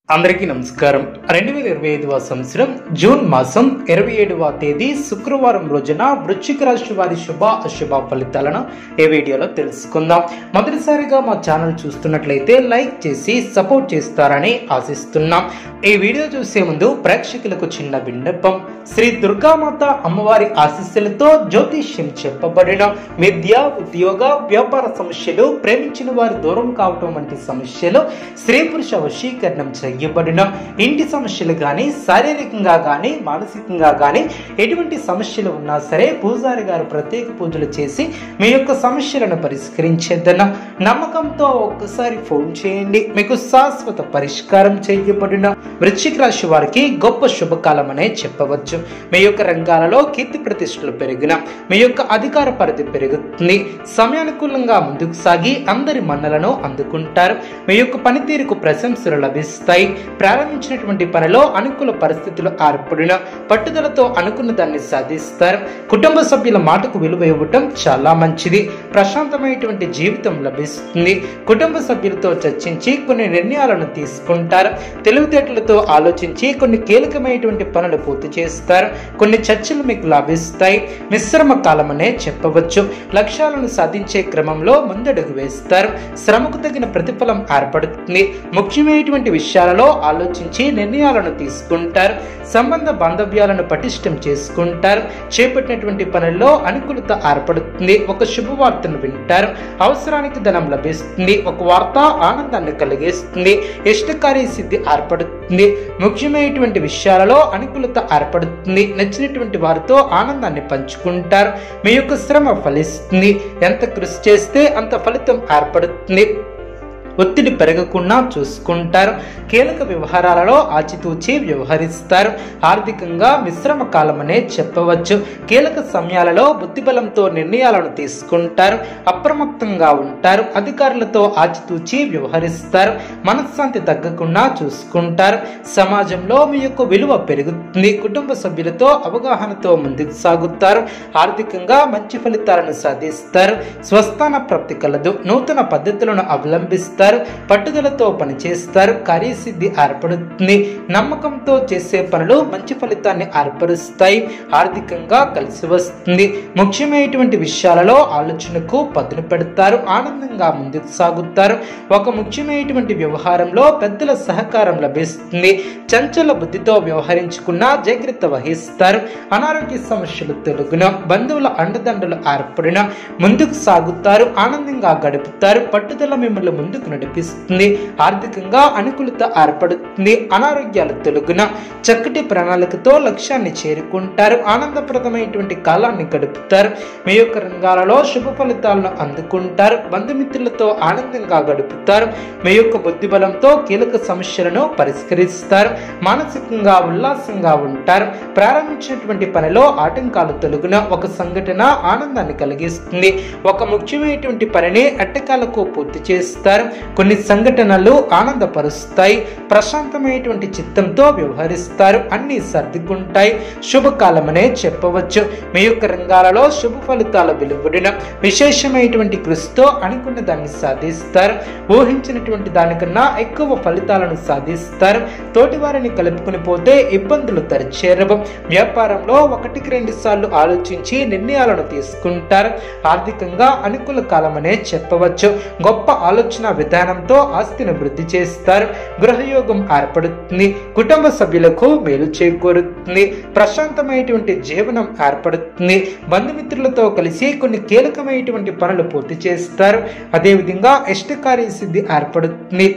అందరికీ నమస్కారం. 2025వ సంవత్సరం జూన్ మాసం 27వ తేదీ శుక్రవారం రోజున వృశ్చిక రాశి వారి శుభ అశుభ ఫలితాలను ఈ వీడియోలో తెలుసుకుందాం. మొదటిసారిగా మా ఛానల్ చూస్తున్నట్లయితే లైక్ చేసి సపోర్ట్ చేస్తారని ఆశిస్తున్నాం. ఈ వీడియో చూసే ముందు ప్రేక్షకులకు చిన్న విన్నపం. శ్రీ దుర్గామాత అమ్మవారి ఆశీస్సులతో జ్యోతిష్యం చెప్పబడిన విద్య, ఉద్యోగ, వ్యాపార సమస్యలు, ప్రేమించిన వారు దూరం కావటం వంటి సమస్యలు, స్త్రీ పురుష వశీకరణం చేయబడిన ఇంటి సమస్యలు కానీ, శారీరకంగా కానీ, మానసికంగా కానీ ఎటువంటి సమస్యలు ఉన్నా సరే పూజారి గారు ప్రత్యేక పూజలు చేసి మీ యొక్క సమస్యలను పరిష్కరించేద్దన్న నమ్మకంతో ఒక్కసారి ఫోన్ చేయండి. మీకు శాశ్వత పరిష్కారం చేయబడిన వృశ్చిక రాశి వారికి గొప్ప శుభకాలం అనే చెప్పవచ్చు. మీ యొక్క రంగాలలో కీర్తి ప్రతిష్టలు పెరిగిన, మీ యొక్క అధికార పరిధి పెరుగుతుంది. సమయానుకూలంగా ముందుకు సాగి అందరి మన్నలను అందుకుంటారు. మీ యొక్క పనితీరుకు ప్రశంసలు లభిస్తాయి. ప్రారంభించినటువంటి పనిలో అనుకూల పరిస్థితులు ఏర్పడిన పట్టుదలతో అనుకున్న దాన్ని సాధిస్తారు. కుటుంబ సభ్యుల మాటకు విలువ ఇవ్వటం చాలా మంచిది. ప్రశాంతమైనటువంటి జీవితం లభిస్తుంది. కుటుంబ సభ్యులతో చర్చించి కొన్ని నిర్ణయాలను తీసుకుంటారు. తెలివితేటలతో ఆలోచించి కొన్ని కీలకమైనటువంటి పనులు పూర్తి చేస్తారు. కొన్ని చర్చలు మీకు లాభిస్తాయి. మిశ్రమ కాలం అనే చెప్పవచ్చు. లక్ష్యాలను సాధించే క్రమంలో ముందడుగు వేస్తారు. శ్రమకు తగిన ప్రతిఫలం ఏర్పడుతుంది. ముఖ్యమైనటువంటి విషయాలలో ఆలోచించి నిర్ణయాలను తీసుకుంటారు. సంబంధ బాంధవ్యాలను పటిష్టం చేసుకుంటారు. చేపట్టినటువంటి పనుల్లో అనుకూలత ఏర్పడుతుంది. ఒక శుభవార్తను వింటారు. అవసరానికి ధనం లభిస్తుంది. ఒక వార్త ఆనందాన్ని కలిగిస్తుంది. ఇష్టకార్య సిద్ధి ఏర్పడుతుంది. ముఖ్యమైనటువంటి విషయాలలో అనుకూలత ఏర్పడుతుంది. నచ్చినటువంటి వారితో ఆనందాన్ని పంచుకుంటారు. మీ యొక్క శ్రమ ఫలిస్తుంది. ఎంత కృషి చేస్తే అంత ఫలితం ఏర్పడుతుంది. ఒత్తిడి పెరగకుండా చూసుకుంటారు. కీలక వ్యవహారాలలో ఆచితూచి వ్యవహరిస్తారు. ఆర్థికంగా మిశ్రమ కాలం అనే చెప్పవచ్చు. కీలక సమయాలలో బుద్ధిబలంతో నిర్ణయాలను తీసుకుంటారు. అప్రమత్తంగా ఉంటారు. అధికారులతో ఆచితూచి వ్యవహరిస్తారు. మనశ్శాంతి తగ్గకుండా చూసుకుంటారు. సమాజంలో మీ యొక్క విలువ పెరుగుతుంది. కుటుంబ సభ్యులతో అవగాహనతో ముందుకు సాగుతారు. ఆర్థికంగా మంచి ఫలితాలను సాధిస్తారు. స్వస్థాన ప్రాప్తి కలదు. నూతన పద్ధతులను అవలంబిస్తారు. పట్టుదలతో పనిచేస్తారు. కార్యసిద్ధి ఏర్పడుతుంది. నమ్మకంతో చేసే పనులు మంచి ఫలితాన్ని ఏర్పరుస్తాయి. ఆర్థికంగా కలిసి వస్తుంది. ముఖ్యమైనటువంటి విషయాలలో ఆలోచనకు పదును పెడతారు. ఆనందంగా ముందుకు సాగుతారు. ఒక ముఖ్యమైనటువంటి వ్యవహారంలో పెద్దల సహకారం లభిస్తుంది. చంచల బుద్ధితో వ్యవహరించుకున్న జాగ్రత్త వహిస్తారు. అనారోగ్య సమస్యలు తొలగున, బంధువుల అండదండలు ఏర్పడిన ముందుకు సాగుతారు. ఆనందంగా గడుపుతారు. పట్టుదల మిమ్మల్ని ముందుకు నడిపిస్తుంది. ఆర్థికంగా అనుకూలత ఏర్పడుతుంది. అనారోగ్యాలు తొలగున చక్కటి ప్రణాళికతో లక్ష్యాన్ని చేరుకుంటారు. ఆనందప్రదమైనటువంటి కాలాన్ని గడుపుతారు. మీ యొక్క రంగాలలో శుభ ఫలితాలను అందుకుంటారు. బంధుమిత్రులతో ఆనందంగా గడుపుతారు. మీ యొక్క బుద్ధి బలంతో కీలక సమస్యలను పరిష్కరిస్తారు. మానసికంగా ఉల్లాసంగా ఉంటారు. ప్రారంభించినటువంటి పనిలో ఆటంకాలు తొలగున ఒక సంఘటన ఆనందాన్ని కలిగిస్తుంది. ఒక ముఖ్యమైనటువంటి పనిని ఎట్టకాలకు పూర్తి చేస్తారు. కొన్ని సంఘటనలు ఆనందపరుస్తాయి. ప్రశాంతమైనటువంటి చిత్తంతో వ్యవహరిస్తారు. అన్ని సర్దుకుంటాయి. శుభకాలమనే చెప్పవచ్చు. మీ యొక్క రంగాలలో శుభ ఫలితాలు వెలువడిన విశేషమైనటువంటి కృషితో అనుకున్న దాన్ని సాధిస్తారు. ఊహించినటువంటి దానికన్నా ఎక్కువ ఫలితాలను సాధిస్తారు. తోటి వారిని కలుపుకుని పోతే ఇబ్బందులు తరచేరవు. వ్యాపారంలో 1-2 సార్లు ఆలోచించి నిర్ణయాలను తీసుకుంటారు. ఆర్థికంగా అనుకూల కాలమనే చెప్పవచ్చు. గొప్ప ఆలోచన విధానంతో ఆస్తిని వృద్ధి చేస్తారు. గృహయోగం ఏర్పడుతుంది. కుటుంబ సభ్యులకు మేలు చేకూరుతుంది. ప్రశాంతమైనటువంటి జీవనం ఏర్పడుతుంది. బంధుమిత్రులతో కలిసి కొన్ని కీలకమైనటువంటి పనులు పూర్తి చేస్తారు. అదేవిధంగా ఇష్టకార్య సిద్ధి ఏర్పడుతుంది.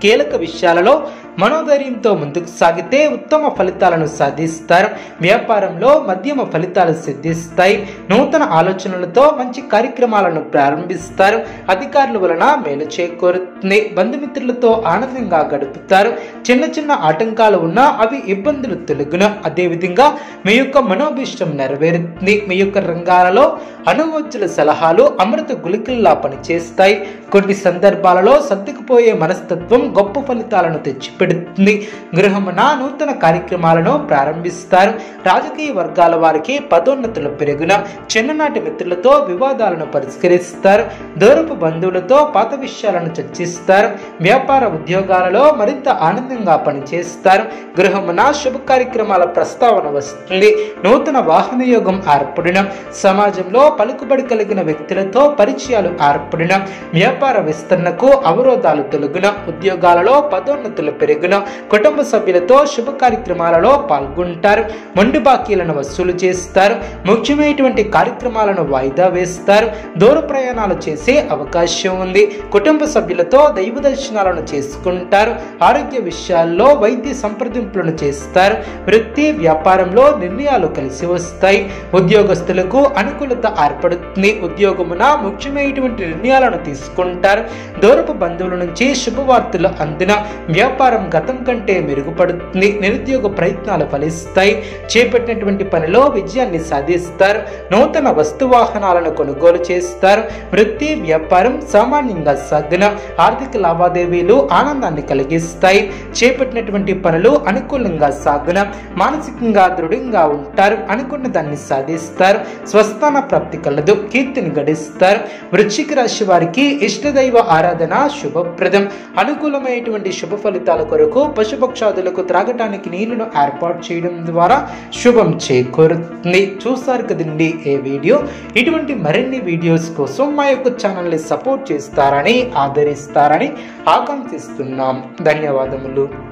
కీలక విషయాలలో మనోధైర్యంతో ముందుకు సాగితే ఉత్తమ ఫలితాలను సాధిస్తారు. వ్యాపారంలో మధ్యమ ఫలితాలు సిద్ధిస్తాయి. నూతన ఆలోచనలతో మంచి కార్యక్రమాలను ప్రారంభిస్తారు. అధికారుల వలన మేలు చేకూరుతుంది. బంధుమిత్రులతో ఆనందంగా గడుపుతారు. చిన్న చిన్న ఆటంకాలు ఉన్నా అవి ఇబ్బందులు తొలగున. అదేవిధంగా మీ యొక్క మనోభిష్టం నెరవేరుతుంది. మీ యొక్క రంగాలలో అనుభవజ్ఞుల సలహాలు అమృత గుళికల్లా పనిచేస్తాయి. కొన్ని సందర్భాలలో సర్దుకుపోయే మనస్తత్వం గొప్ప ఫలితాలను తెచ్చి తెచ్చిపెడుతుంది. గృహమున నూతన కార్యక్రమాలను ప్రారంభిస్తారు. రాజకీయ వర్గాల వారికి పదోన్నతులు పెరుగున, చిన్ననాటి మిత్రులతో వివాదాలను పరిష్కరిస్తారు. దూరపు బంధువులతో పాత విషయాలను చర్చిస్తారు. వ్యాపార ఉద్యోగాలలో మరింత ఆనందంగా పనిచేస్తారు. గృహమున శుభ కార్యక్రమాల ప్రస్తావన వస్తుంది. నూతన వాహన యోగం ఏర్పడిన, సమాజంలో పలుకుబడి కలిగిన వ్యక్తులతో పరిచయాలు ఏర్పడిన, వ్యాపార విస్తరణకు అవరోధాలు తొలగిన, ఉద్యోగాలలో పదోన్నతులు పెరిగిన, కుటుంబ సభ్యులతో శుభ కార్యక్రమాలలో పాల్గొంటారు. మొండి బాకీలను వసూలు చేస్తారు. ముఖ్యమైనటువంటి కార్యక్రమాలను వాయిదా వేస్తారు. దూర ప్రయాణాలు చేసే అవకాశం ఉంది. కుటుంబ సభ్యులతో దైవ దర్శనాలను చేసుకుంటారు. ఆరోగ్య విషయాల్లో వైద్య సంప్రదింపులను చేస్తారు. వృత్తి వ్యాపారంలో నిర్ణయాలు కలిసి వస్తాయి. ఉద్యోగస్తులకు అనుకూలత ఏర్పడుతుంది. ఉద్యోగమున ముఖ్యమైనటువంటి నిర్ణయాలను తీసుకుంటారు. దూరపు బంధువుల నుంచి శుభవార్తలు అందిన, వ్యాపారం గతం కంటే మెరుగుపడుతుంది. నిరుద్యోగ ప్రయత్నాలు ఫలిస్తాయి. చేపట్టినటువంటి పనిలో విజయాన్ని సాధిస్తారు. నూతన వస్తు వాహనాలను కొనుగోలు చేస్తారు. వృత్తి వ్యాపారం సామాన్యంగా సాగిన, ఆర్థిక లావాదేవీలు ఆనందాన్ని కలిగిస్తాయి. చేపట్టినటువంటి పనులు అనుకూలంగా సాగిన, మానసికంగా దృఢంగా ఉంటారు. అనుకున్న దాన్ని సాధిస్తారు. స్వస్థాన ప్రాప్తి కలదు. కీర్తిని గడిస్తారు. వృశ్చిక రాశి వారికి ఇష్టదైవ ఆరాధన శుభప్రదం. అనుకూలమైనటువంటి శుభ ఫలితాల కొరకు పశుపక్షాదులకు త్రాగటానికి నీళ్లను ఏర్పాటు చేయడం ద్వారా శుభం చేకూరుతుంది. చూస్తారు కదండి ఈ వీడియో. ఇటువంటి మరిన్ని వీడియోస్ కోసం మా యొక్క ఛానల్ని సపోర్ట్ చేస్తారని, ఆదరిస్తారని ఆకాంక్షిస్తున్నాం. ధన్యవాదములు.